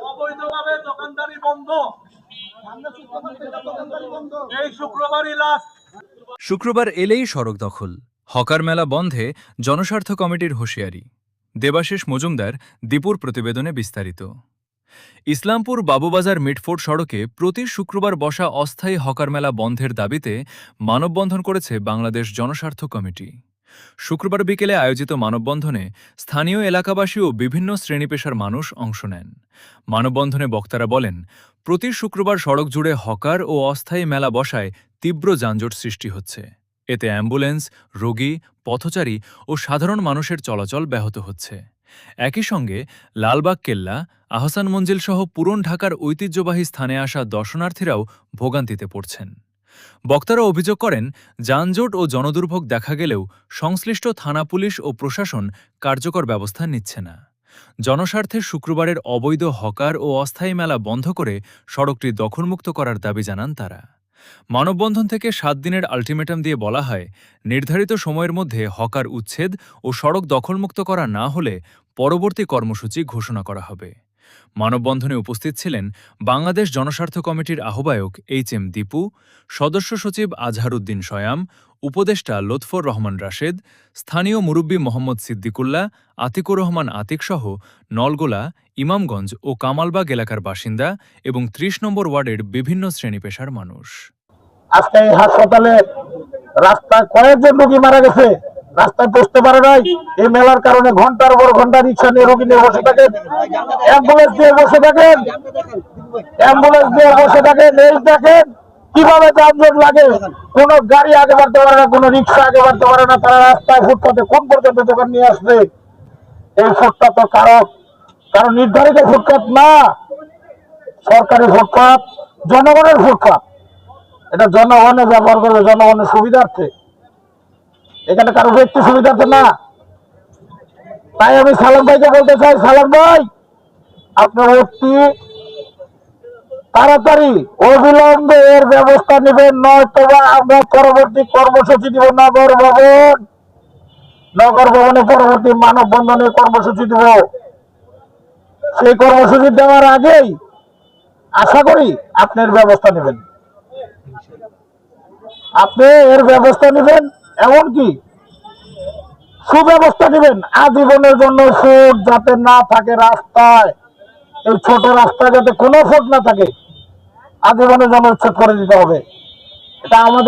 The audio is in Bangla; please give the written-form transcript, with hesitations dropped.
অবৈধভাবে দোকানদারি বন্ধ। এই শুক্রবারই লাস্ট। শুক্রবার এলেই সড়ক দখল, হকার মেলা বন্ধে জনস্বার্থ কমিটির হুঁশিয়ারি। দেবাশিস মজুমদার, দীপুর প্রতিবেদনে বিস্তারিত। ইসলামপুর বাবুবাজার মিটফোর্ড সড়কে প্রতি শুক্রবার বসা অস্থায়ী হকার মেলা বন্ধের দাবিতে মানববন্ধন করেছে বাংলাদেশ জনস্বার্থ কমিটি। শুক্রবার বিকেলে আয়োজিত মানববন্ধনে স্থানীয় এলাকাবাসী ও বিভিন্ন শ্রেণীপেশার মানুষ অংশ নেন। মানববন্ধনে বক্তারা বলেন, প্রতি শুক্রবার সড়ক জুড়ে হকার ও অস্থায়ী মেলা বসায় তীব্র যানজট সৃষ্টি হচ্ছে। এতে অ্যাম্বুলেন্স, রোগী, পথচারী ও সাধারণ মানুষের চলাচল ব্যাহত হচ্ছে। একই সঙ্গে লালবাগ কেল্লা, আহসান মঞ্জিল সহ পুরন ঢাকার ঐতিহ্যবাহী স্থানে আসা দর্শনার্থীরাও ভোগান্তিতে পড়ছেন। বক্তারা অভিযোগ করেন, যানজট ও জনদুর্ভোগ দেখা গেলেও সংশ্লিষ্ট থানা পুলিশ ও প্রশাসন কার্যকর ব্যবস্থা নিচ্ছে না। জনস্বার্থে শুক্রবারের অবৈধ হকার ও অস্থায়ী মেলা বন্ধ করে সড়কটি দখলমুক্ত করার দাবি জানান তারা। মানববন্ধন থেকে ৭ দিনের আলটিমেটাম দিয়ে বলা হয়, নির্ধারিত সময়ের মধ্যে হকার উচ্ছেদ ও সড়ক দখলমুক্ত করা না হলে পরবর্তী কর্মসূচি ঘোষণা করা হবে। মানববন্ধনে উপস্থিত ছিলেন বাংলাদেশ জনস্বার্থ কমিটির আহ্বায়ক এইচ.এম. দীপু, সদস্য সচিব আজহারউদ্দিন সয়াম, উপদেষ্টা লুৎফর রহমান রাশেদ, স্থানীয় মুরব্বি মোহাম্মদ সিদ্দিকুল্লাহ, আতিকুর রহমান আতিকসহ নলগোলা, ইমামগঞ্জ ও কামালবাগ এলাকার বাসিন্দা এবং ৩০ নম্বর ওয়ার্ডের বিভিন্ন শ্রেণীপেশার মানুষ। আজকে এই হাসপাতালে রাস্তায় কয়েকজন রোগী মারা গেছে, রাস্তায় বসতে পারে নাই। এই মেলার কারণে ঘন্টার পর ঘন্টা রিক্সা নিয়ে রোগী নিয়ে বসে থাকেন, অ্যাম্বুলেন্স দিয়ে বসে থাকেন, এই দেখেন কিভাবে যানজট লাগে। কোন গাড়ি আগে বাড়তে পারে না, কোন রিক্সা আগে বাড়তে পারে না। তারা রাস্তায় ফুটপাতে কোন পর্যন্ত দোকান নিয়ে আসবে। এই ফুটপাত তো কারণ নির্ধারিত ফুটপাত না, সরকারি ফুটপাত, জনগণের ফুটপাত। এটা জনগণের ব্যবহার করবে জনগণের সুবিধার্থে, এখানে কারো ব্যক্তি সুবিধার্থে না। তাই আমি সালাম ভাইকে বলতে চাই, সালাম ভাই, আপনি অতি তাড়াতাড়ি অবিলম্বে এর ব্যবস্থা নেবেন, নয়তো আমরা পরবর্তী কর্মসূচি দিব। নগর ভবনে পরবর্তী মানববন্ধনের কর্মসূচি দিব। সেই কর্মসূচি দেওয়ার আগেই আশা করি আপনার ব্যবস্থা নেবেন, আপনি এর ব্যবস্থা নেবেন, এমনকি সুব্যবস্থা নেবেন। আজীবনের জন্য ফুট যাতে না থাকে রাস্তায়, এই ছোট রাস্তায় যাতে কোনো ফুট না থাকে, আজীবনের জন্য উচ্ছেদ করে দিতে হবে। এটা আমাদের